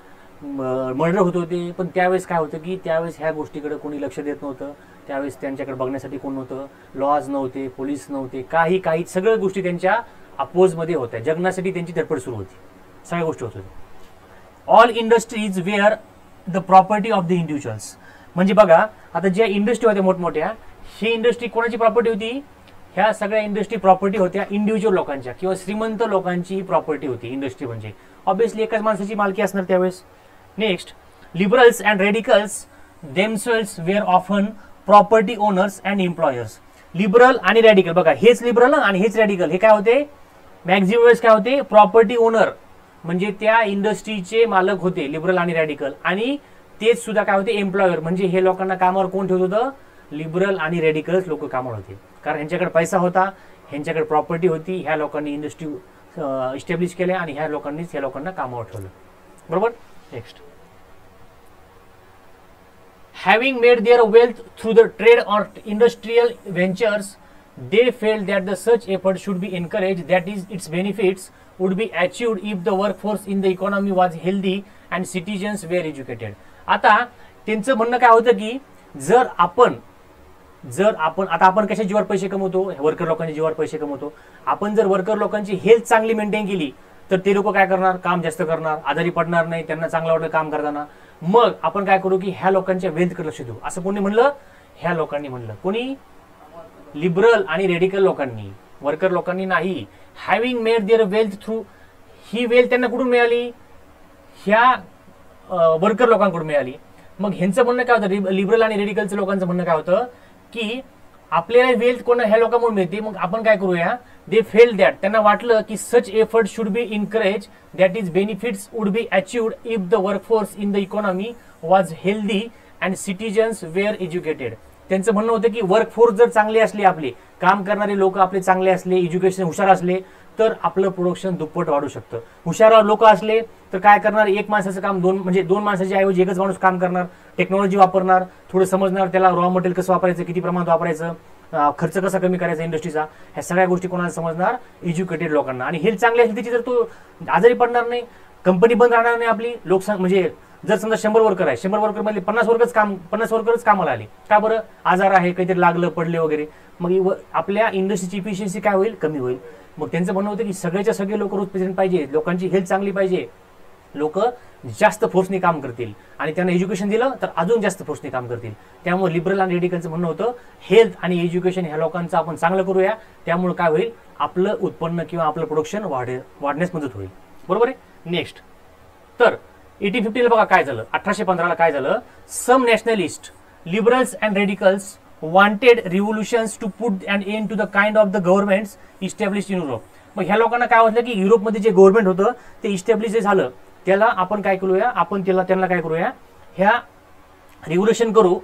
मर्डर होत होते. पण त्यावेळेस काय होतं की त्यावेळेस ह्या गोष्टीकडे कोणी लक्ष देत नव्हतं. त्यावेळेस त्यांच्याकडे बघण्यासाठी कोण नव्हतं, लॉज नव्हते, पोलीस नव्हते, काही सगळ्या गोष्टी त्यांच्या अपोजमध्ये होत्या. जगण्यासाठी त्यांची धडपड सुरू होती, सगळ्या गोष्टी होत होत्या. All industries were the property of the individuals. म्हणजे बघा, आता ज्या इंडस्ट्री होत्या मोठमोठ्या, ही इंडस्ट्री कोणाची प्रॉपर्टी होती, ह्या सगळ्या इंडस्ट्री प्रॉपर्टी होत्या इंडिव्हिज्युअल लोकांच्या किंवा श्रीमंत लोकांची प्रॉपर्टी होती. इंडस्ट्री म्हणजे ऑब्विसली एकाच माणसाची मालकी असणार त्यावेळेस. Next, liberals and radicals themselves were often property owners and employers. Liberal आणि रॅडिकल, बघा हेच लिबरल आणि हेच रॅडिकल, हे काय होते मॅक्झिमम वेळेस काय होते प्रॉपर्टी ओनर म्हणजे त्या इंडस्ट्रीचे मालक होते लिबरल आणि रॅडिकल, आणि तेच सुद्धा काय होते एम्प्लॉयर म्हणजे हे लोकांना कामावर कोण ठेवत होतं, लिबरल आणि रॅडिकलच लोक कामावर होते. कारण ह्यांच्याकडे पैसा होता, ह्यांच्याकडे प्रॉपर्टी होती, ह्या लोकांनी इंडस्ट्री इस्टॅब्लिश केल्या आणि ह्या लोकांनीच ह्या लोकांना कामावर ठेवलं. बरोबर. Next, having made their wealth through the trade or industrial ventures, they felt that the such effort should be encouraged, that is its benefits would be achieved if the workforce in the economy was healthy and citizens were educated. आता त्यांचं म्हणणं काय होतं की जर आपण आता आपण कशा जीवावर पैसे कमवतो, वर्कर लोकांच्या जीवावर पैसे कमवतो. आपण जर वर्कर लोकांची हेल्थ चांगली मेंटेन केली तर ते लोक काय करणार, काम जास्त करणार, आजारी पडणार नाही, त्यांना चांगलं वाटलं काम करताना. मग आपण काय करू की ह्या लोकांच्या वेल्थकडे लक्ष देऊ. असं कोणी म्हणलं, ह्या लोकांनी म्हणलं. कोणी, लिबरल आणि रेडिकल लोकांनी, वर्कर लोकांनी नाही. Having made their wealth through, ही वेल्थ त्यांना कुठून मिळाली, ह्या वर्कर लोकांकडून मिळाली. मग ह्यांचं म्हणणं काय होतं, लिबरल आणि रेडिकलचं लोकांचं म्हणणं काय होतं की आपल्याला वेल्थ कोण ह्या लोकांमुळे मिळते, मग आपण काय करूया, दे फेल दॅट, त्यांना वाटलं की such effort should be encourage, that is benefits would be achieved if the workforce in the economy was healthy and citizens were educated. त्यांचं म्हणणं होतं की वर्कफोर्स जर चांगली असली, आपले काम करणारे लोक आपले चांगले असले, एज्युकेशन हुशार असले तर आपलं प्रोडक्शन दुप्पट वाढू शकतं. हुशार लोक असले तर काय करणार, एक माणसाचं काम दोन माणसाच्या ऐवजी एकच माणूस काम करणार, टेक्नॉलॉजी वापरणार, थोडं समजणार, त्याला रॉ मटेरियल कसं वापरायचं, किती प्रमाणात वापरायचं, खर्च कसा कमी करायचा इंडस्ट्रीचा, ह्या सगळ्या गोष्टी कोणाला समजणार, एज्युकेटेड लोकांना. आणि हेल्थ चांगली असेल त्याची तर तो आजारी पडणार नाही, कंपनी बंद राहणार नाही आपली. लोकसंख्या म्हणजे जर समजा 100 वर्कर आहे, 100 वर्कर मध्ये 50 वर्करच कामाला आले, का बरं, आजार आहे, काहीतरी लागलं पडले वगैरे, मग आपल्या इंडस्ट्रीची इफिशियन्सी काय होईल, कमी होईल. मग त्यांचं म्हणणं होतं की सगळेच्या सगळे लोक रोज प्रेझेंट पाहिजे, लोकांची हेल्थ चांगली पाहिजे, लोक जास्त फोर्सने काम करतील आणि त्यांना एज्युकेशन दिलं तर अजून जास्त फोर्सने काम करतील. त्यामुळे लिबरल आणि रेडिकलचं म्हणणं होतं हेल्थ आणि एज्युकेशन ह्या लोकांचं आपण चांगलं करूया, त्यामुळे काय होईल, आपलं उत्पन्न किंवा आपलं प्रोडक्शन वाढण्यास मदत होईल. बरोबर आहे. नेक्स्ट, तर 1850 बघा काय झालं, 1815 काय झालं, some nationalist, liberals and radicals wanted revolutions to put an end to the kind of the governments established in Europe. मग ह्या लोकांना काय वाटलं की युरोपमध्ये जे गव्हर्नमेंट होतं ते इस्टॅब्लिश झालं, त्याला आपण काय करूया, आपण त्यांना काय करूया, ह्या रिव्होल्युशन करू.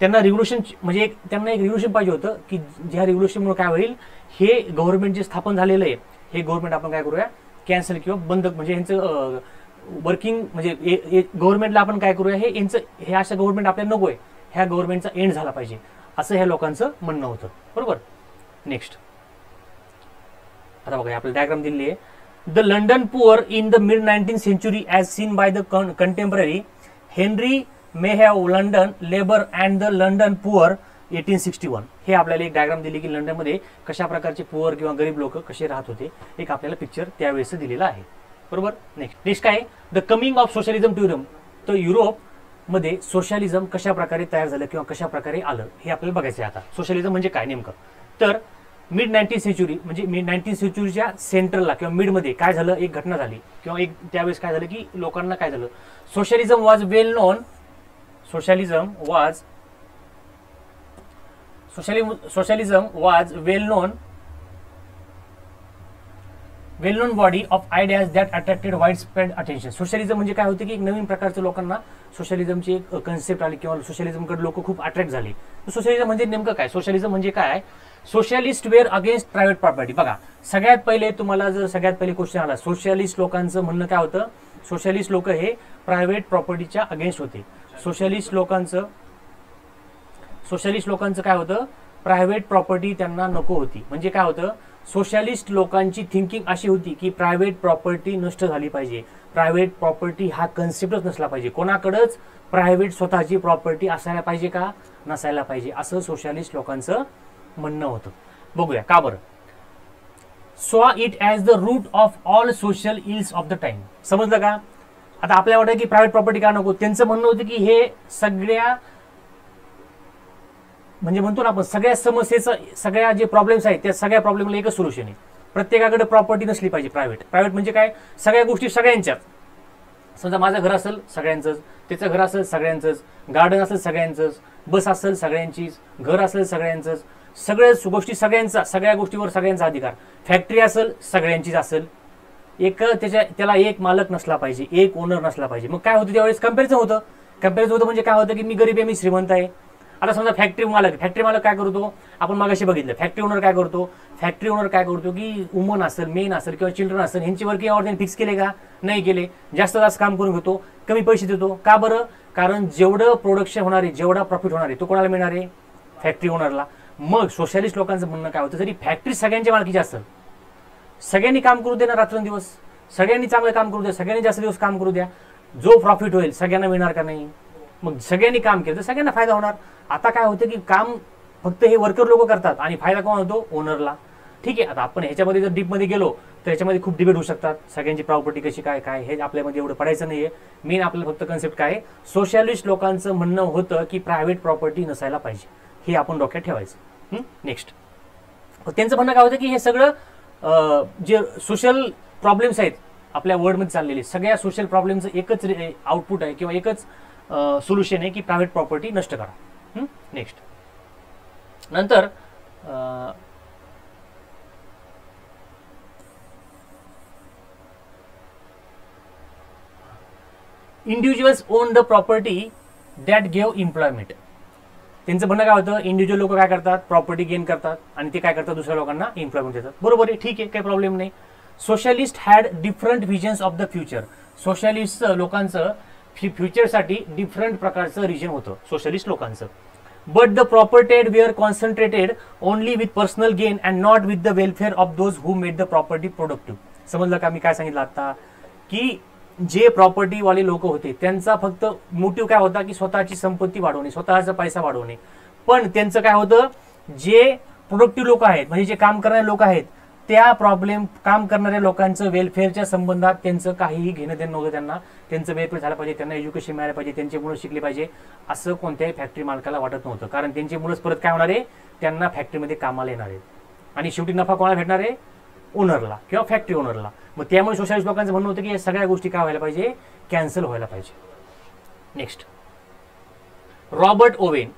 त्यांना रिव्होल्युशन म्हणजे त्यांना एक रिव्होल्युशन पाहिजे होतं की ज्या रिव्होल्युशनमुळे काय होईल, हे गव्हर्नमेंट जे स्थापन झालेलं आहे हे गव्हर्नमेंट आपण काय करूया, कॅन्सल किंवा बंद, म्हणजे यांचं वर्किंग म्हणजे गव्हर्नमेंटला आपण काय करूया, हे अशा गव्हर्नमेंट आपल्याला नको आहे, ह्या गव्हर्नमेंटचा एंड झाला पाहिजे, असं ह्या लोकांचं म्हणणं होतं. बरोबर. नेक्स्ट, आता बघा आपल्याला डायग्राम दिलेली आहे. The London poor in the mid 19th century as seen by the contemporary Henry may have London labour and the London poor 1861. हे आपल्याला एक डायग्राम दिली की लंडनमध्ये कशा प्रकारचे पुअर किंवा गरीब लोक कसे राहत होते, एक आपल्याला पिक्चर त्यावेळेस दिलेला आहे. बरोबर. नेक्स्ट काय, the coming of socialism to Europe. तर युरोप मध्ये सोशलिझम कशा प्रकारे तयार झालं किंवा कशा प्रकारे आलं हे आपल्याला बघायचं आहे. आता सोशलिझम म्हणजे काय नेमकं, तर मिड 19th century म्हणजे मिड 19th centuryच्या सेंट्रलला किंवा मिड मध्ये काय झालं, एक घटना झाली किंवा एक त्यावेळेस काय झालं की लोकांना काय झालं, socialism was well non well non body of ideas that attracted wide spread attention. Socialism म्हणजे काय होते की एक नवीन प्रकारचं लोकांना सोशलिझमची एक कन्सेप्ट आली किंवा सोशलिझमकडे लोक खूप अट्रॅक्ट झाले. सोशलिझम म्हणजे नेमकं काय, सोशलिझम म्हणजे काय, socialist were against private property. बघा सगळ्यात पहिले तुम्हाला जर सगळ्यात पहिले क्वेश्चन आला, सोशलिस्ट लोकांचं म्हणणं काय होतं, सोशलिस्ट लोक हे प्रायव्हेट प्रॉपर्टीच्या अगेन्स्ट होते. सोशलिस्ट लोकांचं काय होतं, प्रायव्हेट प्रॉपर्टी त्यांना नको होती. म्हणजे काय होतं, सोशलिस्ट लोकांची थिंकिंग अशी होती की प्रायव्हेट प्रॉपर्टी नष्ट झाली पाहिजे, प्रायव्हेट प्रॉपर्टी हा कन्सेप्टच नसला पाहिजे, कोणाकडेच प्रायव्हेट स्वतःची प्रॉपर्टी असायला पाहिजे का नसायला पाहिजे, असं सोशलिस्ट लोकांचं म्हणणं होतं. बघूया का बरं. Saw it as the root of all social ills of the time. समजलं का. आता आपल्याला वाटतं की प्रायव्हेट प्रॉपर्टी का नको, त्यांचं म्हणणं होतं की हे सगळ्या म्हणजे म्हणतो ना आपण सगळ्या समस्येचं, सगळ्या जे प्रॉब्लेम्स आहेत त्या सगळ्या प्रॉब्लेमला एकच सोल्युशन आहे. प्रत्येकाकडे प्रॉपर्टी नसली पाहिजे प्रायव्हेट म्हणजे काय, सगळ्या गोष्टी सगळ्यांच्याच. समजा माझं घर असेल सगळ्यांचंच, त्याचं घर असेल सगळ्यांचंच, गार्डन असेल सगळ्यांचंच, बस असेल सगळ्यांचीच, घर असेल सगळ्यांचंच, सगळ्या गोष्टी सगळ्यांचा, सगळ्या गोष्टीवर सगळ्यांचा अधिकार. फॅक्टरी असेल सगळ्यांचीच असेल, त्याला एक मालक नसला पाहिजे, एक ओनर नसला पाहिजे. मग काय होतं त्यावेळेस कम्पॅरिझन होतं म्हणजे काय होतं की मी गरीब आहे मी श्रीमंत आहे. आता समजा फॅक्टरी मालक काय करतो, आपण मागाशी बघितलं फॅक्टरी ओनर काय करतो की वुमन असेल, मेन असेल किंवा चिल्ड्रन असेल, ह्यांची वर्किंग आवर त्यांनी फिक्स केले का, नाही केले, जास्त काम करून घेतो, कमी पैसे देतो. का बरं, कारण जेवढं प्रोडक्शन होणार आहे, जेवढा प्रॉफिट होणार आहे तो कोणाला मिळणार आहे, फॅक्टरी ओनरला. मग सोशलिस्ट लोकांचं म्हणणं काय होतं, जरी फॅक्टरी सगळ्यांच्या मालकीची असेल, सगळ्यांनी काम करू दे ना रात्रंदिवस, सगळ्यांनी चांगलं काम करू द्या, सगळ्यांनी जास्त दिवस काम करू द्या, जो प्रॉफिट होईल सगळ्यांना मिळणार का नाही. मग सगळ्यांनी काम केलं तर सगळ्यांना फायदा होणार. आता काय होतं की काम फक्त हे वर्कर लोक करतात आणि फायदा कोण होतो, ओनरला. ठीक आहे, आता आपण ह्याच्यामध्ये जर डीपमध्ये गेलो तर ह्याच्यामध्ये खूप डिबेट होऊ शकतात, सगळ्यांची प्रॉपर्टी कशी काय काय हे आपल्यामध्ये एवढं पडायचं नाहीये. मेन आपल्याला फक्त कन्सेप्ट काय, सोशलिस्ट लोकांचं म्हणणं होतं की प्रायव्हेट प्रॉपर्टी नसायला पाहिजे, हे आपण डोक्यात ठेवायचं. नेक्स्ट, त्यांचं म्हणणं काय होतं की हे सगळं जे सोशल प्रॉब्लेम्स आहेत आपल्या वर्ल्डमध्ये चाललेले, सगळ्या सोशल प्रॉब्लेमचं एकच आउटपुट आहे किंवा एकच सोल्युशन आहे की प्रायव्हेट प्रॉपर्टी नष्ट करा. नेक्स्ट, नंतर individuals on the property that gave employment. त्यांचं म्हणणं काय होतं, इंडिव्हिज्युअल लोक काय करतात, प्रॉपर्टी गेन करतात आणि ते काय करतात, दुसऱ्या लोकांना एम्प्लॉयमेंट देतात. बरोबर आहे, ठीक आहे, काही प्रॉब्लेम नाही. Socialist had different visions of the future. Socialist लोकांचं फ्युचरसाठी डिफरंट प्रकारचं रिजन होतं सोशलिस्ट लोकांचं. But the propertied were concentrated only with personal gain and not with the welfare of those who made the property productive. समजलं का मी काय सांगितलं आता, की जे प्रॉपर्टीवाले लोक होते त्यांचा फक्त मोटिव्ह काय होता की स्वतःची संपत्ती वाढवणे, स्वतःचा पैसा वाढवणे. पण त्यांचं काय होतं, जे प्रोडक्टिव्ह लोक आहेत म्हणजे जे काम करणारे लोक आहेत, त्या काम करणाऱ्या लोकांचं वेलफेअरच्या संबंधात त्यांचं काहीही घेणं देणं नव्हतं. त्यांचं वेलफेअर झालं पाहिजे, त्यांना एज्युकेशन मिळालं पाहिजे, त्यांची मुलं शिकली पाहिजे, असं कोणत्याही फॅक्टरी मालकाला वाटत नव्हतं. कारण त्यांची मुलंच परत काय होणार आहे, त्यांना फॅक्टरीमध्ये कामाला येणार आहे आणि शेवटी नफा कोणाला भेटणार आहे, ओनरला किंवा फॅक्टरी ओनरला. मग त्यामुळे सोशलिस्ट लोकांचं म्हणणं होतं की या सगळ्या गोष्टी काय व्हायला पाहिजे, कॅन्सल व्हायला पाहिजे. Next, Robert Owen.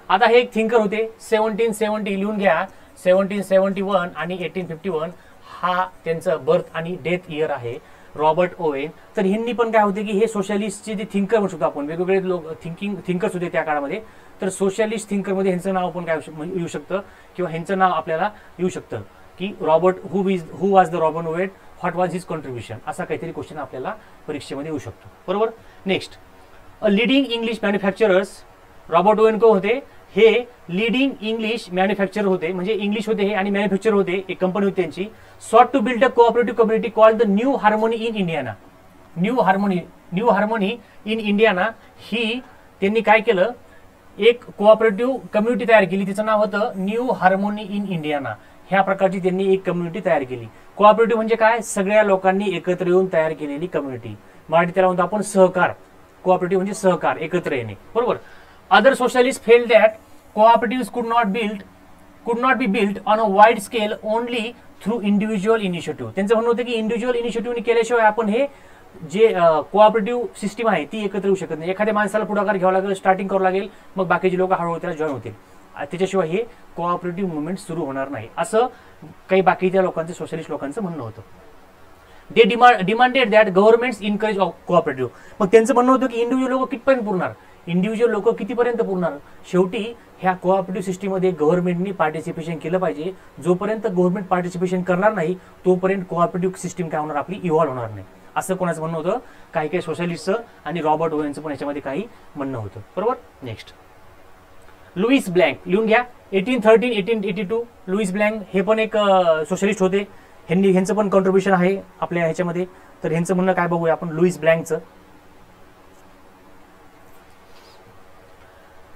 आता हे एक थिंकर होते, 1770 लिहून घ्या, 1771 आणि 1851 हा त्यांचं बर्थ आणि डेथ इयर आहे, रॉबर्ट ओवेन. तर ह्यांनी पण काय होते की हे सोशलिस्टचे जे थिंकर म्हणू शकतो आपण, वेगवेगळे लोक थिंकर्स होते त्या काळामध्ये. तर सोशलिस्ट थिंकरमध्ये ह्यांचं नाव पण काय येऊ शकतं किंवा ह्यांचं नाव आपल्याला येऊ शकतं की Robert who was the Robert Owen, what was his contribution, असा काहीतरी क्वेश्चन आपल्याला परीक्षेमध्ये येऊ शकतो. बरोबर. Next, leading English manufacturers. Robert Owen कोण होते, हे लीडिंग इंग्लिश मॅन्युफॅक्चरर होते, म्हणजे इंग्लिश होते हे आणि मॅन्युफॅक्चर होते, एक कंपनी होती त्यांची. Sought to build a cooperative community called the New Harmony in Indiana. New Harmony in Indiana ही त्यांनी काय केलं, एक कोऑपरेटिव्ह कम्युनिटी तयार केली, तिचं नाव होतं न्यू हार्मोनी इन इंडियाना. ह्या प्रकारची त्यांनी एक कम्युनिटी तयार केली. कोऑपरेटिव्ह म्हणजे काय, सगळ्या लोकांनी एकत्र येऊन तयार केलेली कम्युनिटी. मराठी त्याला म्हणतो आपण सहकार. कोऑपरेटिव्ह म्हणजे सहकार, एकत्र येणे. बरोबर. Other socialists felt that cooperatives could not be built on a wide scale only through individual initiative. त्यांचं म्हणणं होतं की इंडिव्हिज्युअल इनिशिएटिव्हने केल्याशिवाय आपण हे जे कोऑपरेटिव्ह सिस्टीम आहे ती एकत्र येऊ शकत नाही. एखाद्या माणसाला पुढाकार घ्यावा लागेल, स्टार्टिंग करावं लागेल, मग बाकीचे लोक हळूहळू त्याला जॉईन होतील. त्याच्याशिवाय हे कोऑपरेटिव्ह मुवमेंट सुरू होणार नाही, असं काही बाकीच्या लोकांचं, सोशलिस्ट लोकांचं म्हणणं होतं. They demanded that governments encourage cooperative. मग त्यांचं म्हणणं होतं की इंडिव्हिज्युअल लोक कितपर्यंत पुरणार, इंडिव्हिज्युअल लोक कितीपर्यंत पुरणार. शेवटी ह्या कोऑपरेटिव्ह सिस्टीममध्ये गव्हर्नमेंटनी पार्टिसिपेशन केलं पाहिजे. जोपर्यंत गव्हर्नमेंट पार्टिसिपेशन करणार नाही तोपर्यंत कोऑपरेटिव्ह सिस्टीम काय होणार, आपली इव्हॉल्व्ह होणार नाही, असं कोणाचं म्हणणं होतं. काही काही सोशलिस्टचं आणि रॉबर्ट ओवेनचं पण याच्यामध्ये काही म्हणणं होतं. बरोबर. Next, Louis Blanc. लिहून घ्या, 1813 1882. लुईस ब्लँक हे पण एक सोशलिस्ट होते. ह्यांचं पण कॉन्ट्रीब्युशन आहे आपल्या ह्याच्यामध्ये. तर ह्यांचं म्हणणं काय बघूया आपण, Lewis ब्लँकचं.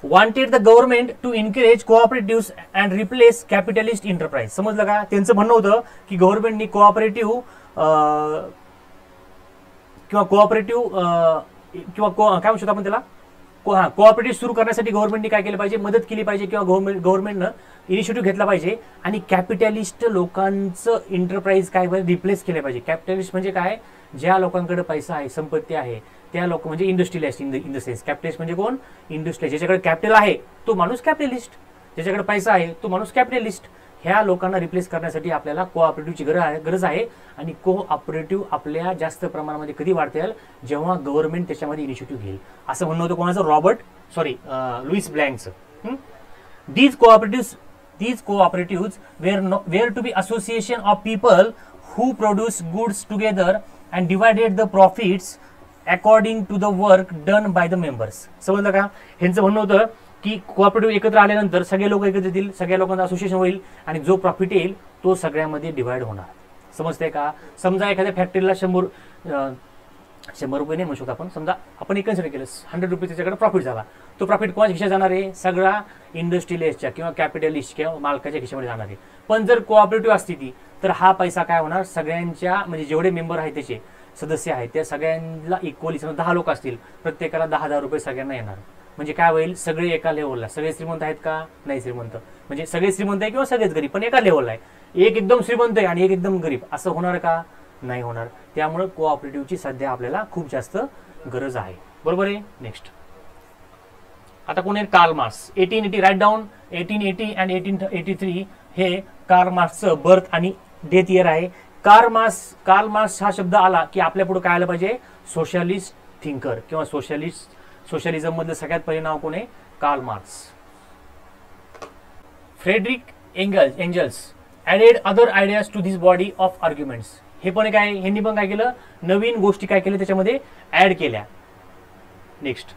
wanted the government to encourage cooperatives and replace capitalist enterprise. समजलं का. त्यांचं म्हणणं होतं की गव्हर्नमेंटनी कोऑपरेटिव्ह किंवा काय म्हणू शकतो आपण त्याला, कोऑपरेटिव्ह सुरू करण्यासाठी गव्हर्नमेंटने काय केलं पाहिजे, मदत केली पाहिजे किंवा गव्हर्नमेंटनं इनिशिएटिव्ह घेतला पाहिजे आणि कॅपिटलिस्ट लोकांचं एंटरप्राइज काय रिप्लेस केले पाहिजे. कॅपिटलिस्ट म्हणजे काय, ज्या लोकांकडे पैसा आहे, संपत्ती आहे, त्या लोक म्हणजे industrialist in the sense. Capitalist म्हणजे कोण, इंडस्ट्री. ज्याच्याकडे कॅपिटल आहे तो माणूस कॅपिटलिस्ट, ज्याच्याकडे पैसा आहे तो माणूस कॅपिटलिस्ट. ह्या लोकांना रिप्लेस करण्यासाठी आपल्याला कोऑपरेटिव्हची गरज आहे आणि कोऑपरेटिव्ह आपल्या जास्त प्रमाणामध्ये कधी वाढता येईल, जेव्हा गव्हर्नमेंट त्याच्यामध्ये इनिशिएटिव्ह घेईल. असं म्हणणं होतं कोणाचं, Lewis ब्लँकचं. These cooperatives were to be association of people who produce goods together and divided the profits according to the work done by the members. समजलं का? ह्यांचं म्हणणं होतं की कोऑपरेटिव्ह एकत्र आल्यानंतर सगळे लोक एकत्र येतील, सगळ्या लोकांचं असोसिएशन होईल आणि जो प्रॉफिट येईल तो सगळ्यामध्ये डिवाइड होणार. समजते का? समजा एखाद्या फॅक्टरीला 100 रुपये नाही म्हणू शकतो आपण, समजा आपण एक कन्सिडर केलं 100 रुपये त्याच्याकडे प्रॉफिट झाला. तो प्रॉफिट कोणाच्या खिशात जाणार आहे, सगळा इंडस्ट्रियलिस्टच्या किंवा कॅपिटलिस्ट किंवा मालकाच्या खिशामध्ये जाणार आहे. पण जर कोऑपरेटिव्ह असती ती, तर हा पैसा काय होणार, सगळ्यांच्या म्हणजे जेवढे मेंबर आहेत त्याचे सदस्य आहेत त्या सगळ्यांना इक्वली, समजा 10 लोक असतील, प्रत्येकाला 10,000 रुपये सगळ्यांना येणार. म्हणजे काय होईल, सगळे एका लेवलला. सगळे श्रीमंत आहेत का, नाही श्रीमंत, म्हणजे सगळे श्रीमंत आहे किंवा सगळेच गरीब, पण एका लेवलला आहे. एक एकदम श्रीमंत आहे आणि एक एकदम गरीब, असं होणार का, नाही होणार. त्यामुळे कोऑपरेटिव्हची सध्या आपल्याला खूप जास्त गरज आहे. बरोबर आहे. नेक्स्ट आता कोण आहे, Karl Marx. 1880 write down. 1880 and 1883 हे कार्ल मार्क्सचं बर्थ आणि डेथ इयर आहे. कार्ल मार्क्स हा शब्द आला की आपल्या पुढे काय आलं पाहिजे, सोशलिस्ट थिंकर किंवा सोशलिझम मधलं सगळ्यात पहिले नाव कोण आहे, Karl Marx. Friedrich Engels added other ideas to this body of arguments. हे पण काय, ह्यांनी पण काय केलं, नवीन गोष्टी काय केल्या त्याच्यामध्ये ऍड केल्या. नेक्स्ट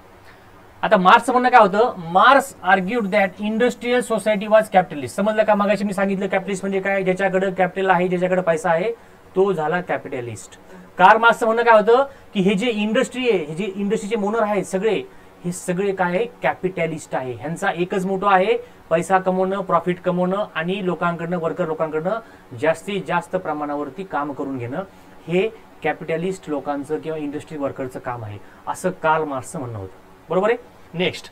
आता मार्क्सचं म्हणणं काय होतं, marks argued that industrial society was capitalist. समजलं का, मगाशी मी सांगितलं कॅपिटलिस्ट म्हणजे काय, ज्याच्याकडे कॅपिटल आहे, ज्याच्याकडे पैसा आहे तो झाला कॅपिटलिस्ट. कार्ल मार्क्सचं म्हणणं काय होतं की हे जे इंडस्ट्री आहे, हे जे इंडस्ट्रीचे ओनर आहेत सगळे, हे सगळे काय आहे, कॅपिटलिस्ट आहे. ह्यांचा एकच मोठो आहे, पैसा कमवणं, प्रॉफिट कमवणं आणि लोकांकडनं, वर्कर लोकांकडनं जास्तीत जास्त प्रमाणावरती काम करून घेणं. हे कॅपिटलिस्ट लोकांचं किंवा इंडस्ट्री वर्करचं काम आहे, असं कार्ल मार्क्सचं म्हणणं होतं. बरोबर आहे. Next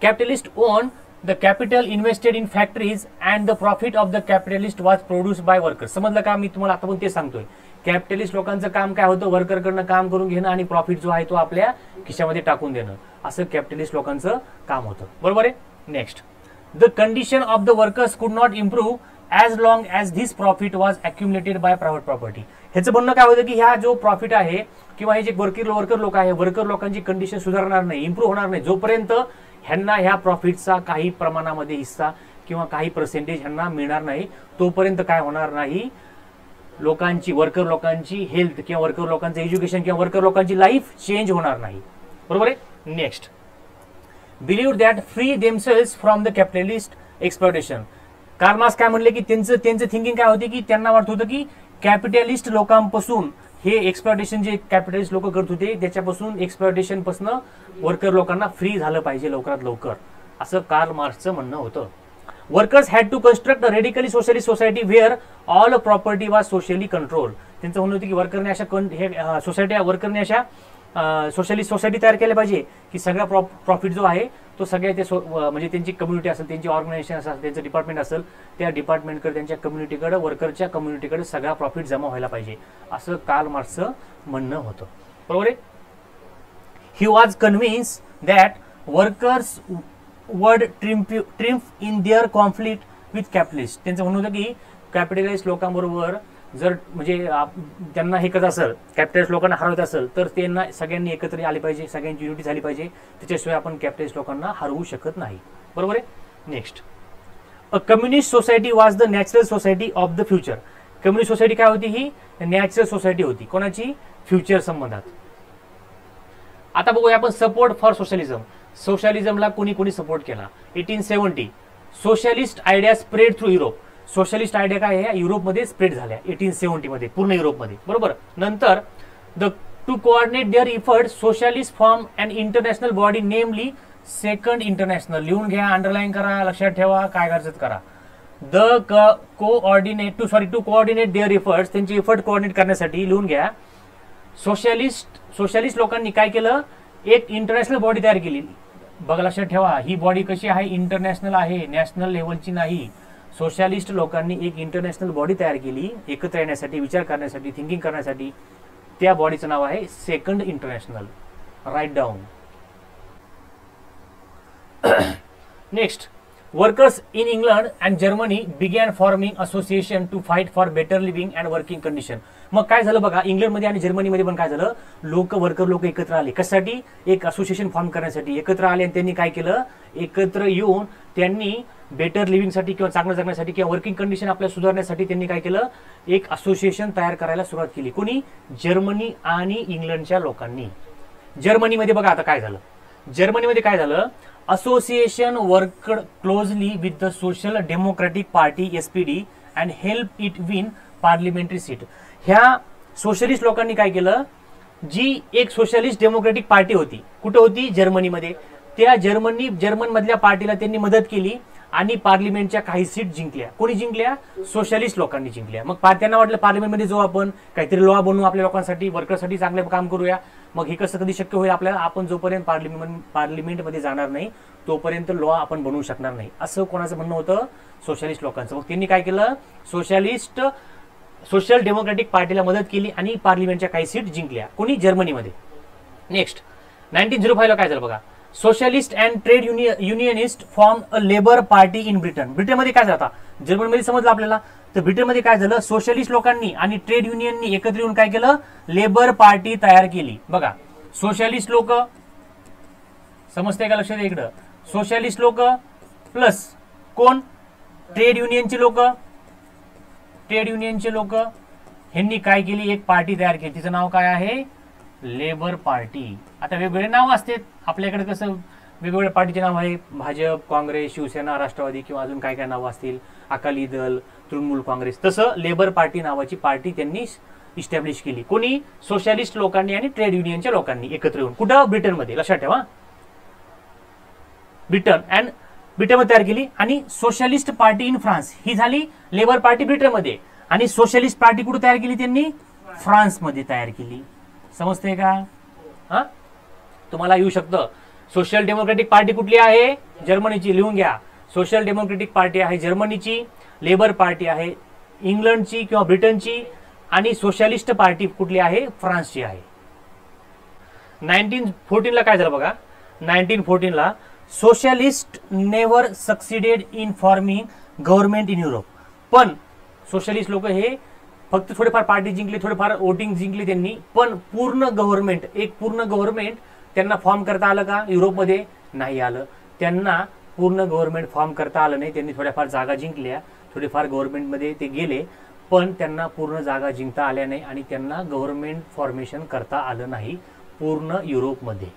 capitalist on the capital invested in factories and the profit of the capitalist was produced by workers. समजलं का, मी तुम्हाला आता पण ते सांगतोय. कॅपिटलिस्ट लोकांचं काम काय होतं, वर्करकडनं काम करून घेणं आणि प्रॉफिट जो आहे तो आपल्या खिशामध्ये टाकून देणं, असं कॅपिटलिस्ट लोकांचं काम होतं. बरोबर आहे. Next the condition of the workers could not improve as long as this profit was accumulated by private property. ह्याचं म्हणणं काय होतं की ह्या जो प्रॉफिट आहे किंवा हे जे वर्कर लोक आहे, वर्कर लोकांची कंडिशन सुधारणार नाही, इम्प्रूव्ह होणार नाही, जोपर्यंत ह्यांना ह्या प्रॉफिटचा काही प्रमाणामध्ये हिस्सा किंवा काही पर्सेंटेज ह्यांना मिळणार नाही, तोपर्यंत काय होणार नाही, लोकांची, वर्कर लोकांची हेल्थ किंवा वर्कर लोकांचं एज्युकेशन किंवा वर्कर लोकांची लाईफ चेंज होणार नाही. बरोबर आहे. Next believe that free themselves from the capitalist exploitation. Karl Marx काय म्हणले की त्यांचं थिंकिंग काय होती की त्यांना वाटत होतं की कॅपिटलिस्ट लोकांपासून हे एक्सप्लॉयटेशन जे कॅपिटलिस्ट लोक करत होते त्याच्यापासून, एक्सप्लॉयटेशन पासून वर्कर लोकांना फ्री झालं पाहिजे लवकरात लवकर, असं कार्ल मार्क्सचं म्हणणं होतं. Workers had to construct a radically socialist society where all property was socially control. त्यांचं म्हणणं होतं की वर्करने अशा वर्करने अशा सोशलिस्ट सोसायटी तयार केल्या पाहिजे की सगळा प्रॉफिट जो आहे तो सगळ्या ते म्हणजे त्यांची कम्युनिटी असेल, त्यांची ऑर्गनायझेशन असेल, त्यांचं डिपार्टमेंट असेल, त्या डिपार्टमेंटकडे, त्यांच्या कम्युनिटीकडे, वर्करच्या कम्युनिटीकडे सगळा प्रॉफिट जमा व्हायला पाहिजे, असं कार्ल मार्क्सचं म्हणणं होतं. बरोबर आहे. He was convince that workers would triumph in their conflict with capitalist. त्यांचं म्हणणं होतं की कॅपिटलिस्ट लोकांबरोबर जर म्हणजे त्यांना हे करत असेल, कॅपिटलिस्ट लोकांना हरवत असेल, तर त्यांना सगळ्यांनी एकत्र आले पाहिजे, सगळ्यांची युनिटी झाली पाहिजे, त्याच्याशिवाय आपण कॅपिटलिस्ट लोकांना हरवू शकत नाही. बरोबर आहे. Next a communist society was the natural society of the future. Communist society काय होती, ही नॅचरल सोसायटी होती, कोणाची, फ्युचर संबंधात. आता बघूया आपण सपोर्ट फॉर सोशलिझम. सोशलिझमला कोणी कोणी सपोर्ट केला. 1870 socialist idea spread through Europe. Socialist idea काय आहे, युरोपमध्ये स्प्रेड झाल्या 1870 मध्ये, पूर्ण युरोपमध्ये. बरोबर. नंतर to coordinate their effort socialist form and international body namely second international. लिहून घ्या, अंडरलाईन करा, लक्षात ठेवा, काय करायचं करा. टू कोऑर्डिनेट देअर इफर्ट्स, त्यांचे इफर्ट कोऑर्डिनेट करण्यासाठी लिहून घ्या. सोशलिस्ट लोकांनी काय केलं एक इंटरनॅशनल बॉडी तयार केली. बघा लक्षात ठेवा, ही बॉडी कशी आहे, इंटरनॅशनल आहे, नॅशनल लेवलची नाही. सोशलिस्ट लोकांनी एक इंटरनॅशनल बॉडी तयार केली एकत्र येण्यासाठी, विचार करण्यासाठी, थिंकिंग करण्यासाठी. त्या बॉडीचं नाव आहे second international. Write down. Next, workers in England and Germany began forming association to fight for better living and working condition. मग काय झालं बघा, इंग्लंडमध्ये आणि जर्मनीमध्ये पण काय झालं, वर्कर लोक एकत्र आले. कशासाठी? एक असोसिएशन फॉर्म करण्यासाठी एकत्र आले. आणि त्यांनी काय केलं, एकत्र येऊन त्यांनी बेटर लिव्हिंगसाठी किंवा चांगलं जगण्यासाठी किंवा वर्किंग कंडिशन आपल्या सुधारण्यासाठी त्यांनी काय केलं, एक असोसिएशन तयार करायला सुरुवात केली. कोणी? जर्मनी आणि इंग्लंडच्या लोकांनी. जर्मनीमध्ये बघा आता काय झालं, जर्मनीमध्ये काय झालं, association worked closely with the social democratic party SPD and help it win parliamentary seat. ह्या सोशलिस्ट लोकांनी काय केलं, जी एक सोशलिस्ट डेमोक्रेटिक पार्टी होती, कुठे होती? जर्मनीमध्ये. त्या जर्मन मधल्या पार्टीला त्यांनी मदत केली आणि पार्लिमेंटच्या काही सीट जिंकल्या. कोणी जिंकल्या? सोशलिस्ट लोकांनी जिंकल्या. मग त्यांना वाटलं पार्लिमेंटमध्ये जाऊ आपण, काहीतरी लॉ बनवू आपल्या लोकांसाठी, वर्करसाठी चांगले काम करूया. मग हे कसं कधी शक्य होईल आपल्याला? आपण जोपर्यंत पार्लिमेंटमध्ये जाणार नाही तोपर्यंत लॉ आपण बनवू शकणार नाही, असं कोणाचं म्हणणं होतं? सोशलिस्ट लोकांचं. मग त्यांनी काय केलं, सोशल डेमोक्रेटिक पार्टीला मदत केली आणि पार्लिमेंटच्या काही सीट जिंकल्या. कोणी? जर्मनीमध्ये. नेक्स्ट, 1905 ला काय झालं बघा, socialist and trade unionist form a labour party in Britain. ब्रिटनमध्ये काय झालं, जर्मनीमध्ये समजलं आपल्याला, तर ब्रिटनमध्ये काय झालं, सोशलिस्ट लोकांनी आणि ट्रेड युनियननी एकत्र येऊन काय केलं, लेबर पार्टी तयार केली. बघा, सोशलिस्ट लोक, समजते का? लक्षात इकडं, सोशलिस्ट लोक प्लस कोण? ट्रेड युनियनचे लोक, ह्यांनी काय केली, एक पार्टी तयार केली. तिचं नाव काय आहे? Labour party. आता वेगवेगळे नाव असते आपल्याकडे, कसं वेगवेगळ्या पार्टीचे नाव आहे, भाजप, काँग्रेस, शिवसेना, राष्ट्रवादी किंवा अजून काय काय नावं असतील, अकाली दल, तृणमूल काँग्रेस. तसं लेबर पार्टी नावाची पार्टी त्यांनी इस्टॅब्लिश केली. कोणी? सोशलिस्ट लोकांनी आणि ट्रेड युनियनच्या लोकांनी एकत्र येऊन. कुठं? ब्रिटनमध्ये. लक्षात ठेवा, ब्रिटनमध्ये तयार केली. आणि सोशलिस्ट पार्टी इन फ्रान्स, ही झाली लेबर पार्टी ब्रिटनमध्ये. आणि सोशलिस्ट पार्टी कुठे तयार केली त्यांनी? फ्रान्समध्ये तयार केली. समजते का? हा, तुम्हाला येऊ शकतं. सोशल डेमोक्रेटिक पार्टी कुठली आहे? जर्मनीची. लिहून घ्या, सोशल डेमोक्रेटिक पार्टी आहे जर्मनीची, लेबर पार्टी आहे इंग्लंडची किंवा ब्रिटनची, आणि सोशलिस्ट पार्टी कुठली आहे? फ्रान्सची आहे. 1914 ला काय झालं बघा, 1914 ला socialist never succeeded in forming government in Europe. पण सोशलिस्ट लोक हे फक्त थोडेफार पार्टी जिंकली, थोडेफार वोटिंग जिंकली त्यांनी, पण पूर्ण गव्हर्नमेंट त्यांना फॉर्म करता आलं का? युरोपमध्ये नाही आलं. त्यांना पूर्ण गव्हर्नमेंट फॉर्म करता आलं नाही. त्यांनी थोड्याफार जागा जिंकल्या, थोडेफार गव्हर्नमेंटमध्ये ते गेले, पण त्यांना पूर्ण जागा जिंकता आल्या नाही आणि त्यांना गव्हर्नमेंट फॉर्मेशन करता आलं नाही पूर्ण युरोपमध्ये.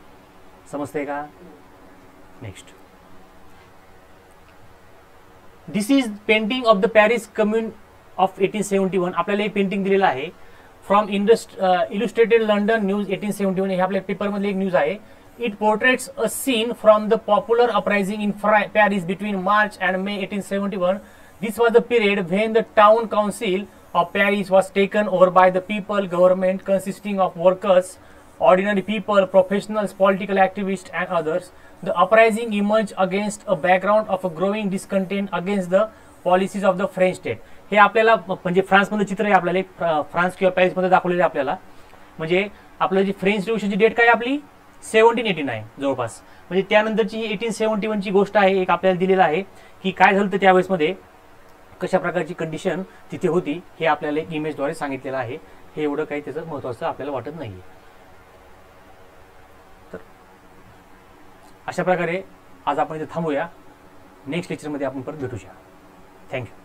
समजतंय का? Next, this is painting of the Paris commune of 1871. आपल्याला एक पेंटिंग दिलेलं आहे फ्रॉम इलुस्ट्रेटेड लंडन न्यूज 1871. हे आपल्या पेपरमधले एक न्यूज आहे. It portrays a scene from the popular uprising in Paris between March and May 1871. This was the period when the town council of Paris was taken over by the people government consisting of workers, ordinary people, professionals, political activists and others. The uprising emerged against a background of a growing discontent against the policies of the French state. हे आपल्याला म्हणजे फ्रान्समध्ये चित्र आहे, आपल्याला France किंवा पॅरिसमध्ये दाखवलेलं आहे आपल्याला. म्हणजे आपलं जी फ्रेंच रिव्होल्यूशनची डेट काय आपली 1789 जवळपास. म्हणजे त्यानंतरची 1871 ची गोष्ट आहे, एक आपल्याला दिलेलं आहे की काय झालं तर त्यावेळेस मध्ये कशा प्रकारची कंडिशन तिथे होती, हे आपल्याला एक इमेजद्वारे सांगितलेलं आहे. हे एवढं काही त्याचं महत्त्वाचं आपल्याला वाटत नाहीये. तर अशा प्रकारे आज आपण इथे थांबूया. नेक्स्ट लेक्चरमध्ये आपण परत भेटूया. थँक्यू.